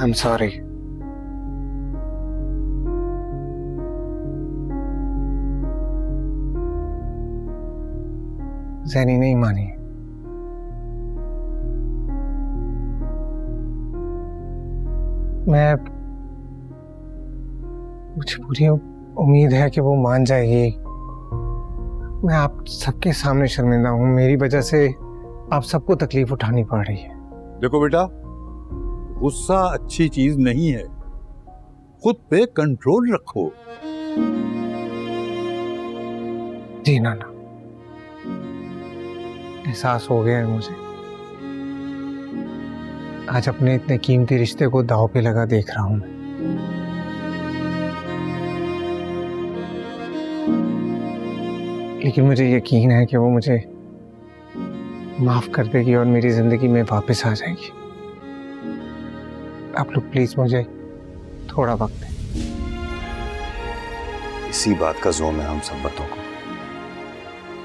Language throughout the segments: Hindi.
I am sorry. ज़ैनी नहीं मानी। मुझे पूरी उम्मीद है कि वो मान जाएगी। मैं आप सबके सामने शर्मिंदा हूँ, मेरी वजह से आप सबको तकलीफ उठानी पड़ रही है। देखो बेटा, गुस्सा अच्छी चीज नहीं है, खुद पे कंट्रोल रखो। जी नाना, एहसास हो गया है मुझे। आज अपने इतने कीमती रिश्ते को दांव पे लगा देख रहा हूं मैं। लेकिन मुझे यकीन है कि वो मुझे माफ कर देगी और मेरी जिंदगी में वापस आ जाएगी। आप लोग प्लीज मुझे थोड़ा वक्त दें। इसी बात का जोर है हम सब बतों को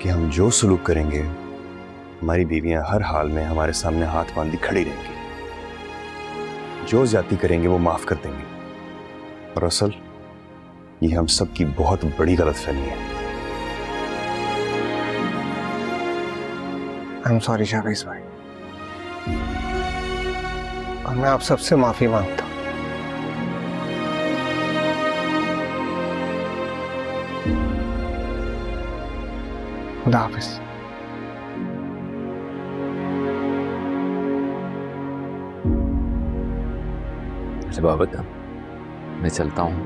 कि हम जो सलूक करेंगे हमारी बीवियां हर हाल में हमारे सामने हाथ बांधी खड़ी रहेंगी। जो ज्यादती करेंगे वो माफ कर देंगे। और असल ये हम सब की बहुत बड़ी गलतफहमी है। आई एम सॉरी शाहबाज भाई, और मैं आप सबसे माफी मांगता हूं। खुदा हाफिज। अच्छा बाबत, मैं चलता हूं।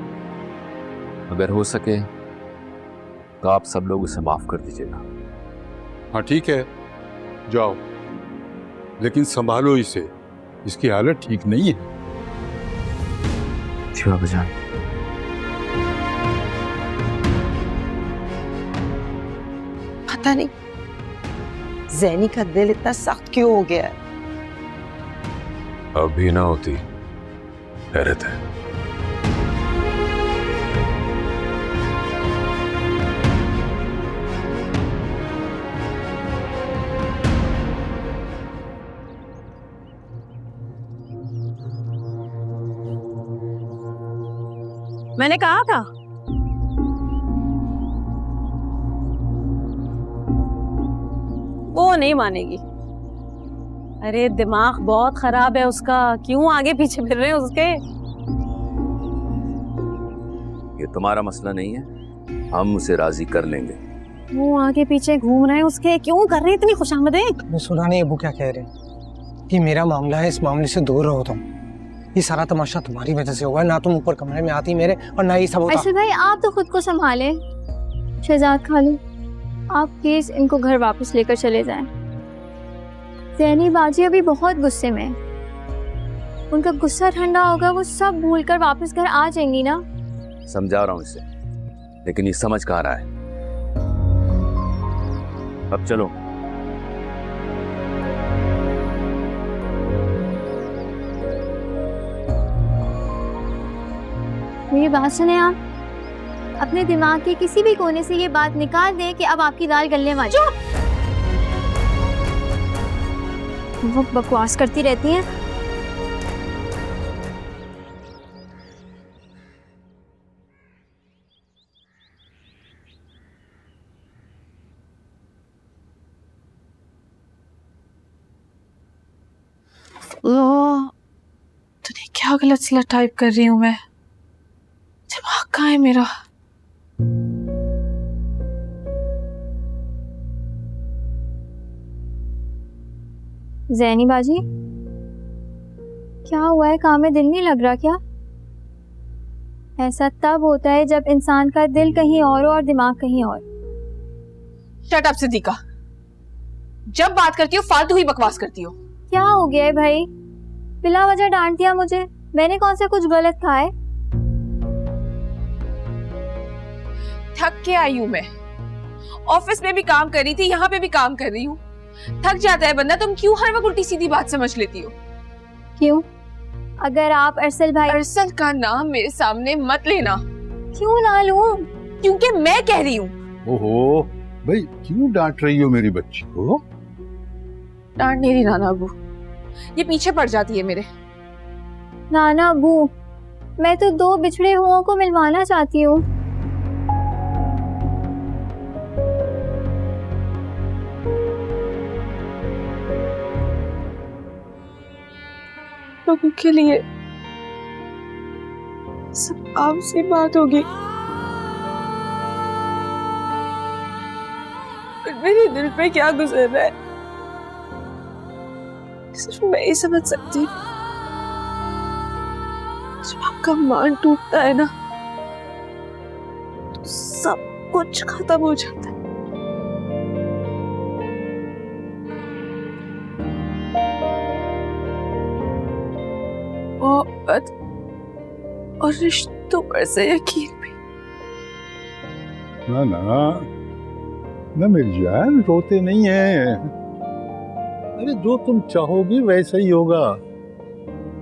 अगर हो सके तो आप सब लोग उसे माफ कर दीजिएगा। हाँ ठीक है, जाओ, लेकिन संभालो इसे, इसकी हालत ठीक नहीं है। जी बाबा जान। पता नहीं ज़ैनी का दिल इतना सख्त क्यों हो गया है। अभी ना होती, हैरत है। मैंने कहा था वो नहीं मानेगी। अरे दिमाग बहुत खराब है उसका, क्यों आगे पीछे फिर रहे हैं उसके। ये तुम्हारा मसला नहीं है, हम उसे राजी कर लेंगे। वो आगे पीछे घूम रहे हैं उसके, क्यों कर रहे हैं इतनी खुशामदें। मैं सुना नहीं अबू क्या कह रहे हैं कि मेरा मामला है, इस मामले से दूर रहो तुम। ये सारा तमाशा तुम्हारी वजह से हुआ है, ना तुम ऊपर कमरे में आती मेरे और ना ये सब होता। ऐसे भाई आप तो खुद को संभालें। शहजाद खालू, आप प्लीज इनको घर वापस लेकर चले जाएं। ज़ैनी बाजी अभी बहुत गुस्से में है। उनका गुस्सा ठंडा होगा, वो सब भूलकर वापस घर आ जाएंगी ना। समझा रहा हूं इसे, लेकिन ये समझ कहाँ रहा है। अब चलो। मेरी बात सुने, आप अपने दिमाग के किसी भी कोने से ये बात निकाल दें कि अब आपकी दाल गलने वाली। वो बकवास करती रहती हैं। तूने क्या गलत सला टाइप कर रही हूँ मैं। दिमाग कहाँ है मेरा। ज़ैनी बाजी, क्या हुआ है? काम में दिल नहीं लग रहा क्या? ऐसा तब होता है जब इंसान का दिल कहीं और हो और दिमाग कहीं और। शट अप सिद्दीका, जब बात करती हो फालतू ही बकवास करती हो। क्या हो गया है भाई? बिला वजह डांट दिया मुझे। मैंने कौन सा कुछ गलत कहा है? थक के आई हूँ मैं, ऑफिस में भी काम कर रही थी, यहाँ पे भी काम कर रही हूँ। थक जाता है बंदा। तुम क्यों हर वक्त उल्टी सीधी बात समझ लेती हो? क्यों? अगर आप अरसल भाई। अरसल का नाम मेरे सामने मत लेना। क्यों ना लूं? क्योंकि मैं कह रही हूँ। ओहो भाई, क्यों डांट रही हो मेरी बच्ची को? डांट नहीं रही नाना अबू, ये पीछे पड़ जाती है मेरे। नाना अबू, मैं तो दो बिछड़े हुओं को मिलवाना चाहती हूँ। प्रभु के लिए सब आपसे बात होगी, पर मेरे दिल पे क्या गुजर रहा है सिर्फ मैं ही समझ सकती हूँ। जब आपका मान टूटता है ना तो सब कुछ खत्म हो जाता है। मोहब्बत और रिश्तों पर से यकीन भी। ना ना ना मेरी जान, रोते नहीं है। अरे जो तुम चाहोगी वैसा ही होगा,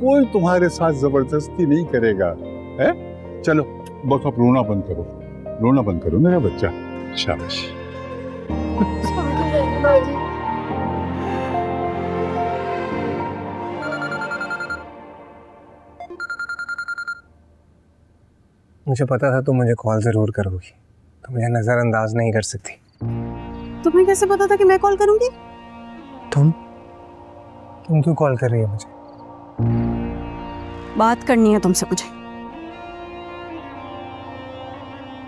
कोई तुम्हारे साथ जबरदस्ती नहीं करेगा, है? चलो बस अब रोना बंद करो, रोना बंद करो मेरा बच्चा, शाबाश। मुझे पता था तुम मुझे कॉल जरूर करोगी, तो मुझे नजरअंदाज नहीं कर सकती। तुम्हें कैसे पता था कि मैं कॉल करूंगी? तुम क्यों कॉल कर रही हो मुझे? बात करनी है तुमसे मुझे।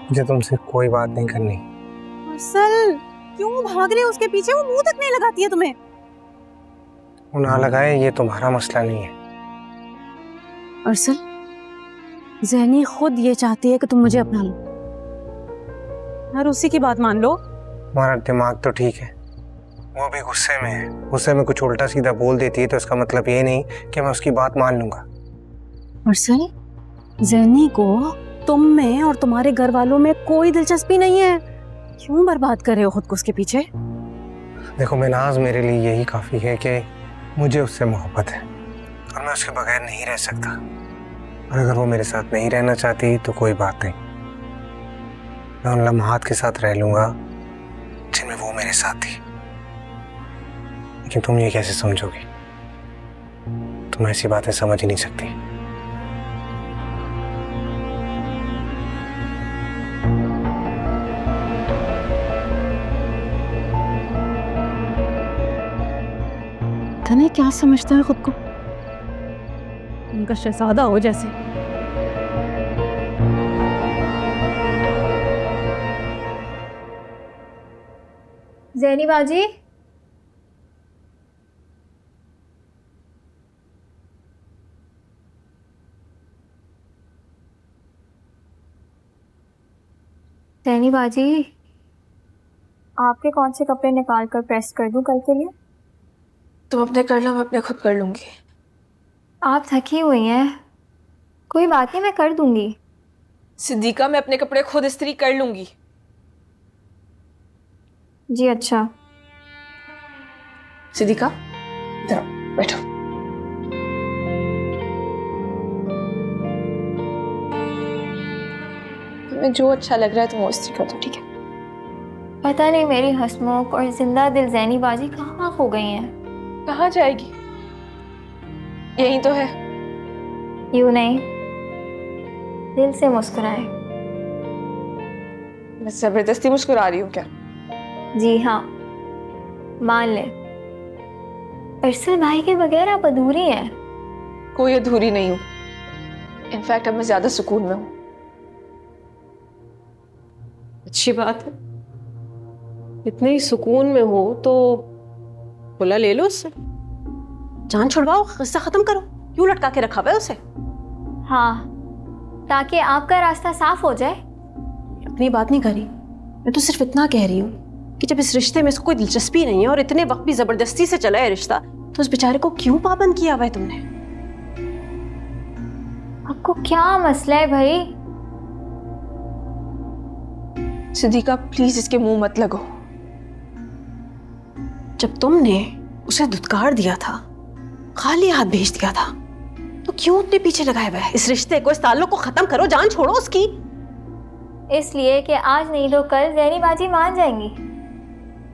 मुझे तुमसे कोई बात नहीं करनी। असल क्यों भाग रहे हो उसके पीछे? वो मुंह तक नहीं लगाती है तुम्हें। वो ना लगाए ये तुम्हारा मसला नहीं है। अरसल, ज़ैनी खुद ये चाहती है कि तुम मुझे अपना लो, और उसी की बात मान लो। तुम्हारा दिमाग तो ठीक है, वो भी गुस्से में है। गुस्से में कुछ उल्टा सीधा बोल देती है तो इसका मतलब ये नहीं कि मैं उसकी बात मान लूंगा। अरसल, ज़ैनी को तुम में और तुम्हारे घर वालों में कोई दिलचस्पी नहीं है। क्यों बर्बाद कर रहे हो खुद को उसके पीछे? देखो मिनाज, मेरे लिए यही काफी है कि मुझे उससे मोहब्बत है और मैं उसके बगैर नहीं रह सकता। और अगर वो मेरे साथ नहीं रहना चाहती तो कोई बात नहीं, मैं उन लम्हात के साथ रह लूंगा जिनमें वो मेरे साथ थी। लेकिन तुम ये कैसे समझोगी? तुम ऐसी बातें समझ ही नहीं सकती। तने क्या समझता है खुद को? उनका शहजादा हो जैसे। ज़ैनी बाजी, ज़ैनी बाजी, आपके कौन से कपड़े निकाल कर प्रेस कर दूं कल के लिए? तुम अपने कर लो, मैं अपने खुद कर लूंगी। आप थकी हुई हैं, कोई बात नहीं, मैं कर दूंगी। सिद्दीका, मैं अपने कपड़े खुद इस्त्री कर लूंगी। जी अच्छा। सिद्दीका, इधर आओ, बैठो। तुम्हें जो अच्छा लग रहा है तुम वो इस्त्री कर दो, ठीक है? पता नहीं मेरी हंसमुख और जिंदा दिल ज़ैनी बाजी कहाँ खो गई हैं। कहाँ जाएगी? यही तो है। यूं नहीं, दिल से मुस्कुराए। मैं जबरदस्ती मुस्कुरा रही हूँ क्या? जी हाँ, मान ले। अरसल भाई के बगैर आप अधूरी हैं। कोई अधूरी नहीं हूँ, इनफैक्ट अब मैं ज्यादा सुकून में हूँ। अच्छी बात है, इतने ही सुकून में हो तो खुला ले लो उससे, जान छुड़वाओ, किस्सा खत्म करो। क्यों लटका के रखा हुआ है उसे? हाँ, ताकि आपका रास्ता साफ हो जाए। अपनी बात नहीं करी, मैं तो सिर्फ इतना कह रही हूँ कि जब इस रिश्ते में इसको कोई दिलचस्पी नहीं है और इतने वक्त भी जबरदस्ती से चला है रिश्ता, तो उस बेचारे को क्यों पाबंद किया हुआ है तुमने? आपको क्या मसला है भाई? सिद्दीका प्लीज इसके मुंह मत लगो। जब तुमने उसे धुतकार दिया था, खाली हाथ भेज दिया था, तो क्यों अपने पीछे लगाए हुए है? इस रिश्ते को, इस ताल्लुक को खत्म करो, जान छोड़ो उसकी। इसलिए कि आज नहीं तो कल ज़ैनी बाजी मान जाएंगी,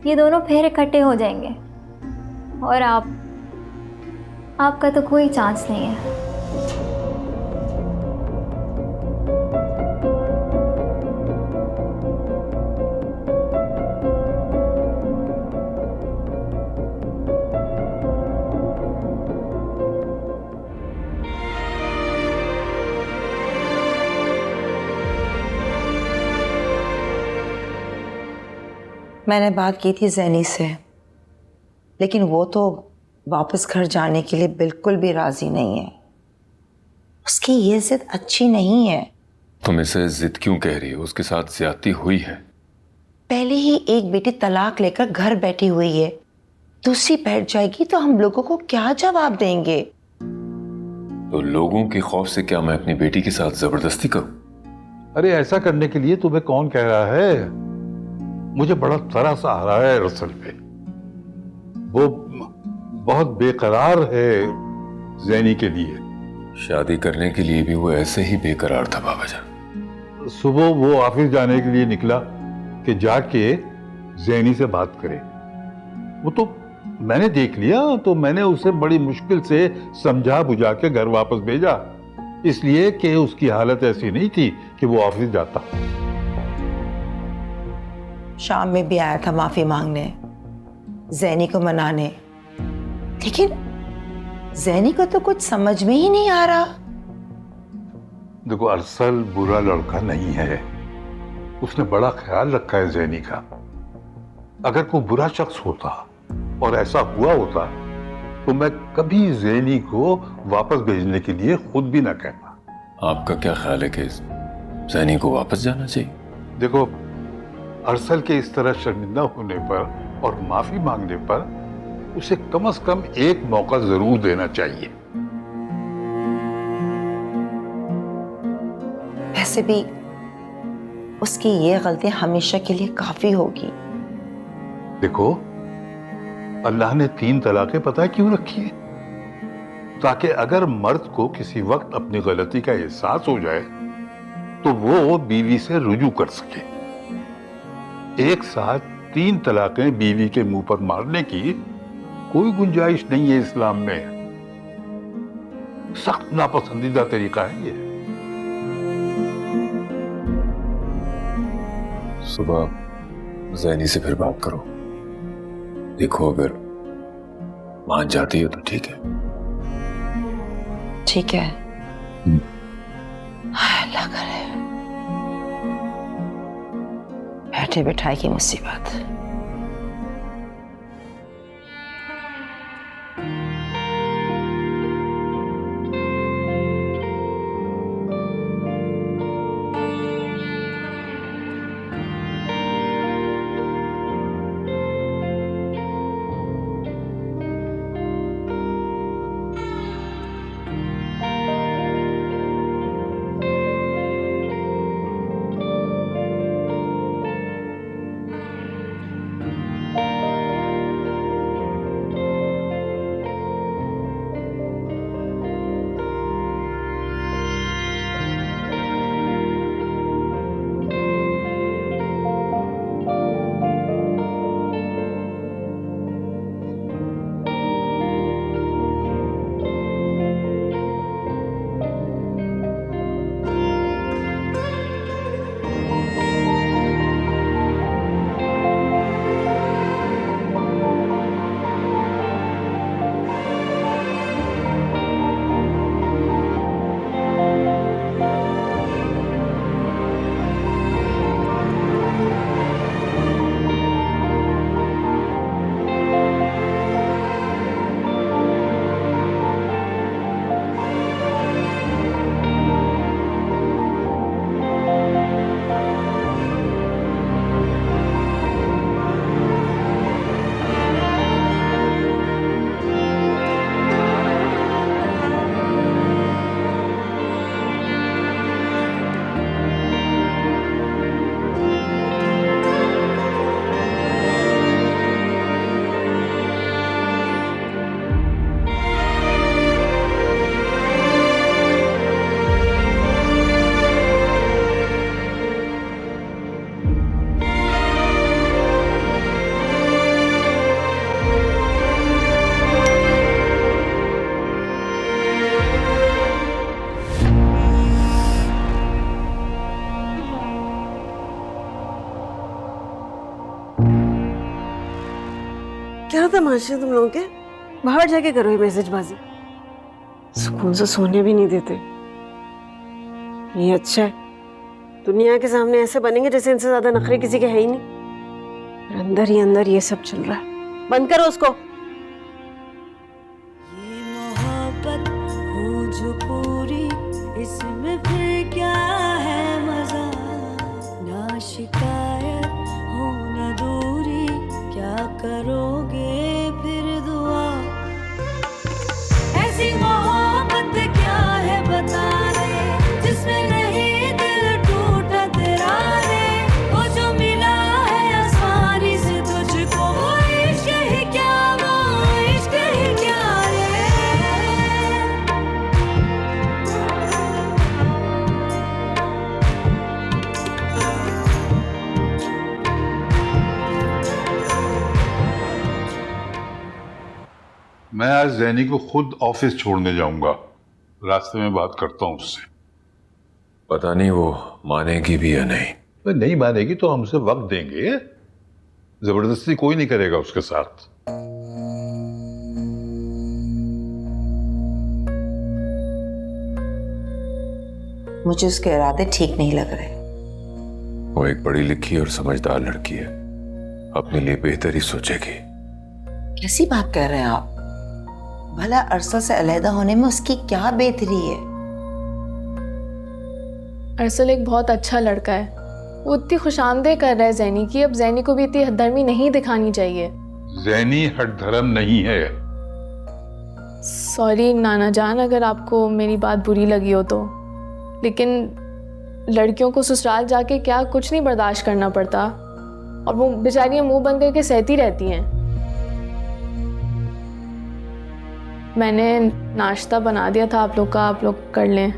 ये दोनों फिर इकट्ठे हो जाएंगे और आपका तो कोई चांस नहीं है। मैंने बात की थी जैनी से, लेकिन वो तो वापस घर जाने के लिए बिल्कुल भी राजी नहीं है। उसकी ये जिद अच्छी नहीं है। तुम इसे जिद क्यों कह रही हो? उसके साथ ज्यादती हुई है। पहले ही एक बेटी तलाक लेकर घर बैठी हुई है, दूसरी बैठ जाएगी तो हम लोगों को क्या जवाब देंगे? तो लोगों के खौफ से क्या मैं अपनी बेटी के साथ जबरदस्ती करूं? अरे ऐसा करने के लिए तुम्हें कौन कह रहा है? मुझे बड़ा तरस आ रहा है अरसल पे। वो बहुत बेकरार है जैनी के लिए। शादी करने के लिए भी वो ऐसे ही बेकरार था बाबा जान। सुबह वो ऑफिस जाने के लिए निकला कि जाके जैनी से बात करे। वो तो मैंने देख लिया, तो मैंने उसे बड़ी मुश्किल से समझा बुझा के घर वापस भेजा, इसलिए कि उसकी हालत ऐसी नहीं थी कि वो ऑफिस जाता। शाम में भी आया था माफी मांगने, जैनी को मनाने, लेकिन जैनी को तो कुछ समझ में ही नहीं आ रहा। देखो अरसल बुरा लड़का नहीं है, उसने बड़ा ख्याल रखा है जैनी का। अगर कोई बुरा शख्स होता और ऐसा हुआ होता तो मैं कभी जैनी को वापस भेजने के लिए खुद भी ना कहता। आपका क्या ख्याल है कि जैनी को वापस जाना चाहिए? देखो अरसल के इस तरह शर्मिंदा होने पर और माफी मांगने पर उसे कम से कम एक मौका जरूर देना चाहिए। वैसे भी उसकी ये गलती हमेशा के लिए काफी होगी। देखो अल्लाह ने 3 तलाकें पता है क्यों रखी है? ताकि अगर मर्द को किसी वक्त अपनी गलती का एहसास हो जाए तो वो बीवी से रुजू कर सके। एक साथ 3 तलाकें बीवी के मुंह पर मारने की कोई गुंजाइश नहीं है इस्लाम में। सख्त नापसंदीदा तरीका है ये। सुबह जैनी से फिर बात करो, देखो अगर मान जाती है तो ठीक है। ठीक है, अल्लाह करे बैठे बैठाए की मुसीबत। क्या तमाशे तुम लोगों के? बाहर जाके करो ये मैसेजबाजी, सुकून से सोने भी नहीं देते। ये अच्छा है, दुनिया के सामने ऐसे बनेंगे जैसे इनसे ज्यादा नखरे किसी के है ही नहीं। अंदर ही अंदर ये सब चल रहा है। बंद करो उसको। ये मोहब्बत हो जो पूरी, इसमें फिर क्या है मजा, ना शिकायत हो ना दूरी, क्या करोगे फिर दुआ, ऐसी मोहब्बत क्या है बता दे, जिसमें नहीं दिल टूटा तेरा रे, वो जो मिला है आसानी से तुझको, वो इश्क ही क्या, वो इश्क ही क्या रे। मैं आज जैनी को खुद ऑफिस छोड़ने जाऊंगा, रास्ते में बात करता हूँ उससे। पता नहीं वो मानेगी भी या नहीं। तो नहीं मानेगी तो हम उसे वक्त देंगे, जबरदस्ती कोई नहीं करेगा उसके साथ। मुझे उसके इरादे ठीक नहीं लग रहे। वो एक पढ़ी लिखी और समझदार लड़की है, अपने लिए बेहतर ही सोचेगी। कैसी बात कर रहे हैं आप? भला अरसल से अलहदा होने में उसकी क्या बेहतरी है? अरसल एक बहुत अच्छा लड़का है, वो इतनी खुशामदीद कर रहा है जैनी की, अब जैनी को भी इतनी हदधर्मी नहीं दिखानी चाहिए। जैनी हठधर्म नहीं है। सॉरी नाना जान अगर आपको मेरी बात बुरी लगी हो तो, लेकिन लड़कियों को ससुराल जाके क्या कुछ नहीं बर्दाश्त करना पड़ता, और वो बेचारियां मुंह बंद करके सहती रहती हैं। मैंने नाश्ता बना दिया था आप लोग का, आप लोग कर लें।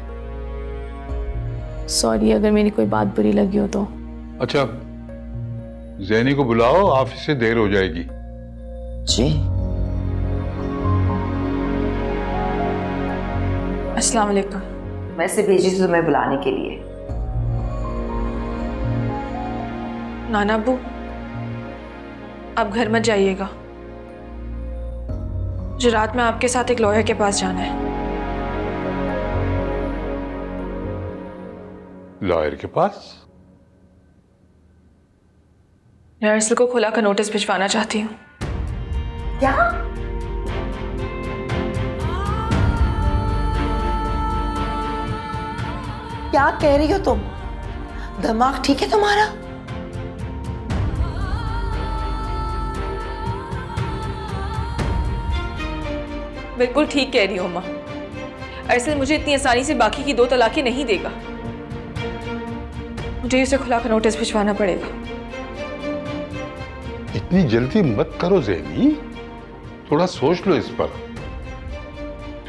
सॉरी अगर मेरी कोई बात बुरी लगी हो तो। अच्छा, जैनी को बुलाओ, ऑफिस से देर हो जाएगी। जी। अस्सलाम वालेकुम। वैसे भेजी थी तुम्हें बुलाने के लिए। नाना अब्बू, आप घर मत जाइएगा, मुझे रात में आपके साथ एक लॉयर के पास जाना है। लॉयर के पास? मैं अरसल को खुला का नोटिस भिजवाना चाहती हूँ। क्या? क्या कह रही हो तुम? दिमाग ठीक है तुम्हारा? बिल्कुल ठीक कह रही हो माँ। अरसल मुझे इतनी आसानी से बाकी की 2 तलाकें नहीं देगा, मुझे उसे खुला का नोटिस भिजवाना पड़ेगा। इतनी जल्दी मत करो जैनी, थोड़ा सोच लो इस पर।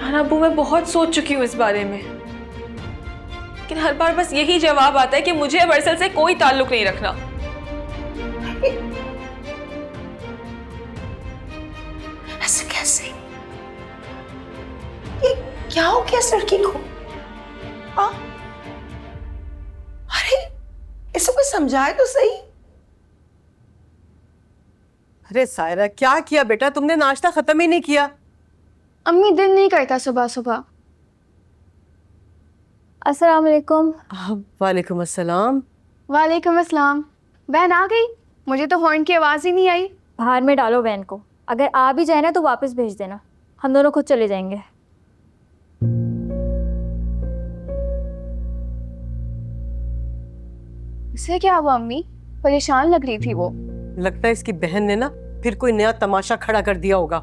नाना अब्बू मैं बहुत सोच चुकी हूँ इस बारे में, लेकिन हर बार बस यही जवाब आता है कि मुझे अब अरसल से कोई ताल्लुक नहीं रखना। ऐसे कैसे? ये क्या हो गया इस लड़की को? अरे इसे कोई समझाए तो सही। अरे सायरा क्या किया बेटा, तुमने नाश्ता खत्म ही नहीं किया। अम्मी दिल नहीं करता सुबह सुबह। अस्सलाम वालेकुम। वालेकुम अस्सलाम। वालेकुम अस्सलाम। वैन आ गई? मुझे तो हॉर्न की आवाज़ ही नहीं आई। बाहर में डालो वैन को, अगर आ भी जाए ना तो वापस भेज देना, हम दोनों खुद चले जाएंगे। इसे क्या हुआ अम्मी? परेशान लग रही थी वो। लगता है इसकी बहन ने ना फिर कोई नया तमाशा खड़ा कर दिया होगा।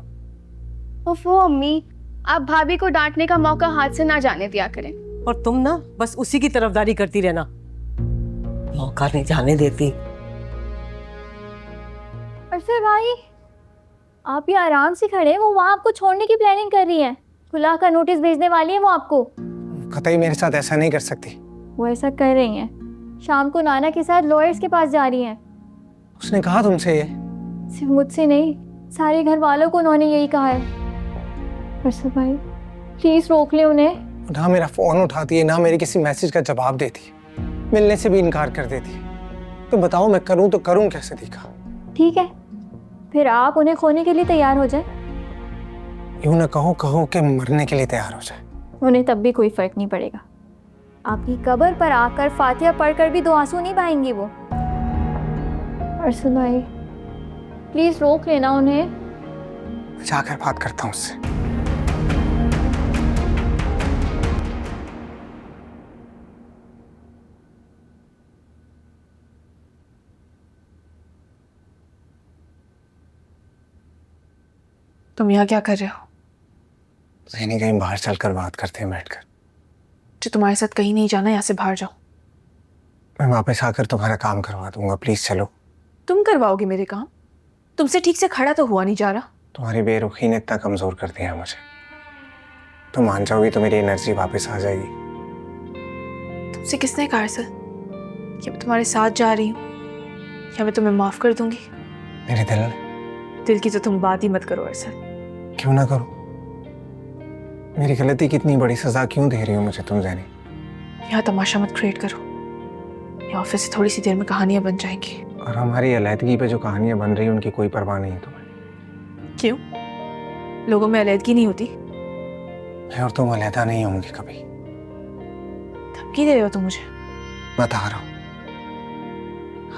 ओफो अम्मी, आप भाभी को डांटने का मौका हाथ से ना जाने दिया करें। और तुम ना बस उसी की तरफदारी करती रहना, मौका नहीं जाने देती। अरसल भाई आप ये आराम से खड़े हैं, वो वहाँ आपको छोड़ने की प्लानिंग कर रही है, खुला का नोटिस भेजने वाली है वो आपको। कतई मेरे साथ ऐसा नहीं कर सकती। वो ऐसा कर रही हैं, शाम को नाना के साथ लॉयर्स के पास जा रही हैं। उसने कहा तुमसे ये? सिर्फ मुझसे नहीं, सारे घर वालों को उन्होंने यही कहा है। अरसल भाई प्लीज रोक ले उन्हें। ना मेरा फोन उठाती है, ना मेरे किसी मैसेज का जवाब देती है, मिलने से भी इनकार कर देती है। तो बताओ मैं करूं तो करूं कैसे? दीका ठीक है, फिर आप उन्हें खोने के लिए तैयार हो जाए। यूं ना कहो कि मरने के लिए तैयार हो जाए। उन्हें तब भी कोई फर्क नहीं पड़ेगा। आपकी कब्र पर आकर फातिहा पढ़कर भी 2 आंसू नहीं बहाएंगी वो। अरसल भाई प्लीज रोक लेना उन्हें। जाकर बात करता हूँ उससे। तुम यहाँ क्या कर रहे हो? ज़ैनी कहीं बाहर चलकर बात करते हैं बैठकर। जो तुम्हारे साथ कहीं नहीं जाना, यहाँ से बाहर जाओ। मैं वापस आकर तुम्हारा काम करवा दूंगा, प्लीज चलो। तुम करवाओगे मेरे काम? तुमसे ठीक से खड़ा तो हुआ नहीं जा रहा। तुम्हारी बेरुखी ने इतना कमजोर कर दिया है मुझे। तुम मान जाओगी तो मेरी एनर्जी वापस आ जाएगी। तुमसे किसने कहा सर कि मैं तुम्हारे साथ जा रही हूँ या मैं तुम्हें माफ कर दूंगी? मेरे दिल की तो तुम बात ही मत करो अरसल। क्यों ना करो? मेरी गलती की इतनी बड़ी सजा क्यों दे रही हो मुझे तुम ज़ैनी? यहाँ तमाशा मत क्रिएट करो। ये ऑफिस से थोड़ी सी देर में कहानियां बन जाएंगी। और हमारी अलहदगी पे जो कहानियां बन रही हैं उनकी कोई परवाह नहीं है तुम्हें। क्यों? लोगों में अलहदगी नहीं होती? मैं और तुम अलहदा नहीं होंगे कभी। धमकी दे रहे हो तुम मुझे? बता रहा हूँ,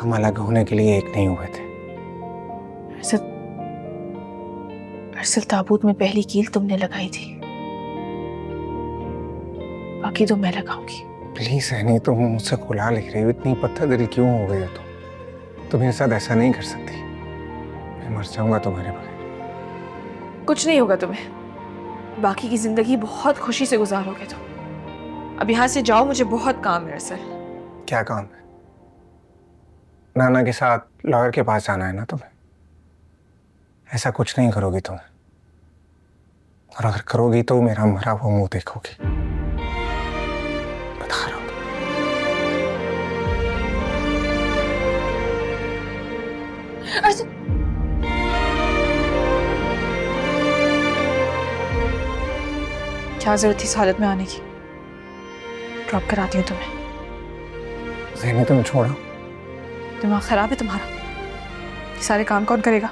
हम अलग होने के लिए एक नहीं हुए थे। अरसल ताबूत में पहली कील तुमने लगाई थी, बाकी तो मैं लगाऊंगी। प्लीज ज़ैनी, तुम मुझसे खुला लिख रही हो, इतनी पत्थर दिल क्यों हो गई हो तुम मेरे साथ ऐसा नहीं कर सकती। मैं मर जाऊंगा तुम्हारे बगैर। कुछ नहीं होगा तुम्हें, बाकी की जिंदगी बहुत खुशी से गुजारोगे तुम। अब यहाँ से जाओ, मुझे बहुत काम है अरसल। क्या काम है? नाना के साथ लॉयर के पास जाना है ना तुम्हें? ऐसा कुछ नहीं करोगी तुम, और अगर करोगी तो मेरा मरा हुआ मुंह देखोगी। बता रहा हूं। क्या जरूरत थी इस हालत में आने की? ड्रॉप कराती हूँ तुम्हें। ज़ैनी तुम छोड़ो। दिमाग खराब है तुम्हारा? ये सारे काम कौन करेगा?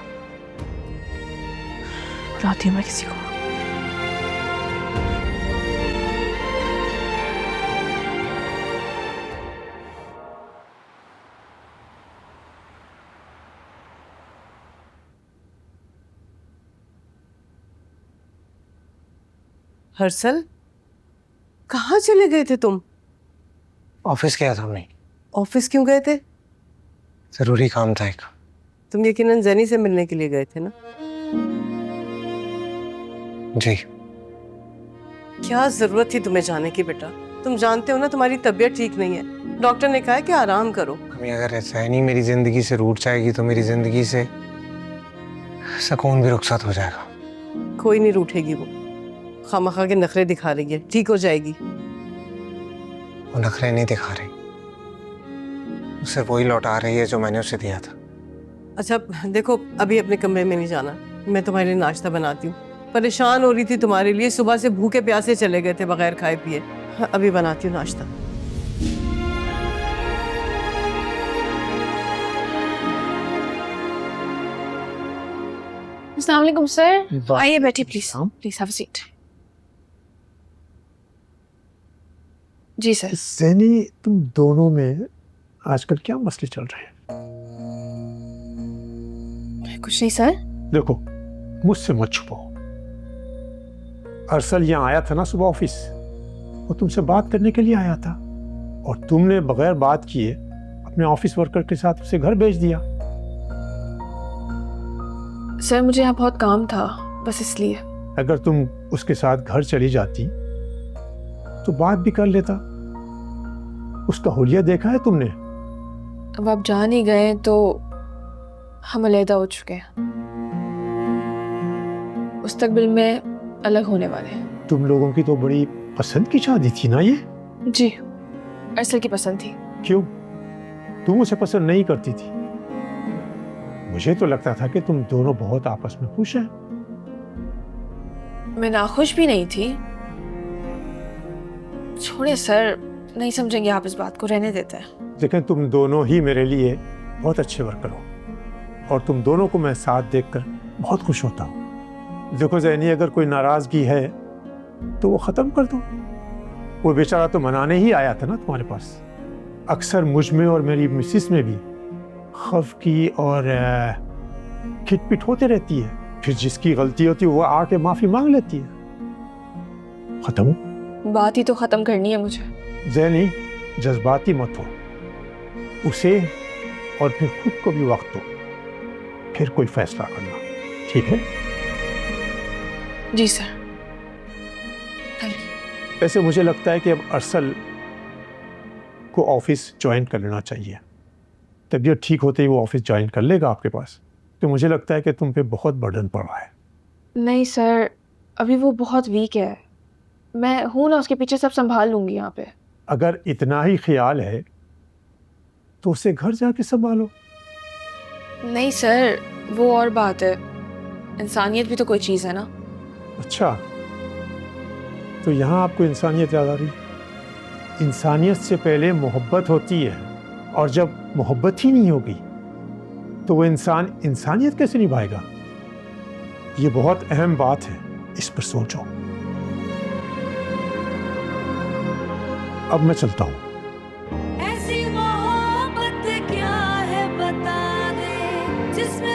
बुलाती हूँ मैं किसी को। हर्षल, कहाँ चले गए थे तुम? ऑफिस गया था मैं। ऑफिस क्यों गए थे? जरूरी काम था एक। तुम यकीनन ज़ैनी से मिलने के लिए गए थे ना? जी। क्या जरूरत थी तुम्हें जाने की बेटा? तुम जानते हो ना तुम्हारी तबीयत ठीक नहीं है। डॉक्टर ने कहा है कि आराम करो। अभी अगर ज़ैनी मेरी जिंदगी से रूठ जाएगी तो मेरी जिंदगी से सुकून भी रुखसत हो जाएगा। कोई नहीं रूठेगी, वो खामखा के नखरे दिखा रही है, ठीक हो जाएगी। वो नखरे नहीं दिखा रही, उसे वही लौटा रही है जो मैंने उसे दिया था। अच्छा देखो, अभी अपने कमरे में नहीं जाना, मैं तुम्हारे लिए नाश्ता बनाती हूँ। परेशान हो रही थी तुम्हारे लिए, सुबह से भूखे प्यासे चले गए थे बगैर खाए पिए। अभी बनाती हूँ नाश्ता। अस्सलाम वालेकुम सर। आइए बैठिए please. Please have a seat. जी सर। ज़ैनी, तुम दोनों में आजकल क्या मसले चल रहे हैं? कुछ नहीं सर। देखो, मुझसे मत छुपाओ। अरसल यहाँ आया था ना सुबह ऑफिस, वो तुमसे बात करने के लिए आया था, और तुमने बगैर बात किए अपने ऑफिस वर्कर के साथ उसे घर भेज दिया। सर मुझे यहाँ बहुत काम था, बस इसलिए। अगर तुम उसके साथ घर चली जाती तो बात भी कर लेता। उसका हुलिया देखा है तुमने? अब आप जान ही गए तो हम अलहदा हो चुके हैं। मुस्तकबिल में अलग होने वाले हैं। तुम लोगों की तो बड़ी पसंद की शादी थी ना ये? जी, अरसल की पसंद थी। क्यों? तुम उसे पसंद नहीं करती थी? मुझे तो लगता था कि तुम दोनों बहुत आपस में खुश हैं। मैं नाखुश भी नहीं थी। छोड़े सर, नहीं समझेंगे आप इस बात को, रहने देते हैं। लेकिन तुम दोनों ही मेरे लिए बहुत अच्छे वर्कर हो, और तुम दोनों को मैं साथ देखकर बहुत खुश होता हूँ। देखो ज़ैनी, अगर कोई नाराज़गी है तो वो ख़त्म कर दो। वो बेचारा तो मनाने ही आया था ना तुम्हारे पास। अक्सर मुझ में और मेरी मिसिस में भी खौफ की और खिटपिट होते रहती है, फिर जिसकी गलती होती है वो आके माफी मांग लेती है। खत्म। बात ही तो ख़त्म करनी है मुझे। ज़ैनी, जज्बाती मत हो, उसे और फिर खुद को भी वक्त दो, फिर कोई फैसला करना, ठीक है? जी सर, थैंक यू। वैसे मुझे लगता है कि अब अरसल को ऑफिस ज्वाइन कर लेना चाहिए। तबीयत ठीक होते ही वो ऑफिस ज्वाइन कर लेगा आपके पास। तो मुझे लगता है कि तुम पे बहुत बर्डन पड़ रहा है। नहीं सर, अभी वो बहुत वीक है, मैं हूँ ना उसके पीछे, सब संभाल लूँगी यहाँ पे। अगर इतना ही ख्याल है तो उसे घर जाके संभालो। नहीं सर, वो और बात है, इंसानियत भी तो कोई चीज़ है ना। अच्छा, तो यहाँ आपको इंसानियत याद आ रही? इंसानियत से पहले मोहब्बत होती है, और जब मोहब्बत ही नहीं होगी तो वो इंसान इंसानियत कैसे निभाएगा? ये बहुत अहम बात है, इस पर सोचो। अब मैं चलता हूँ। ऐसी मोहब्बत क्या है बता दे जिसमें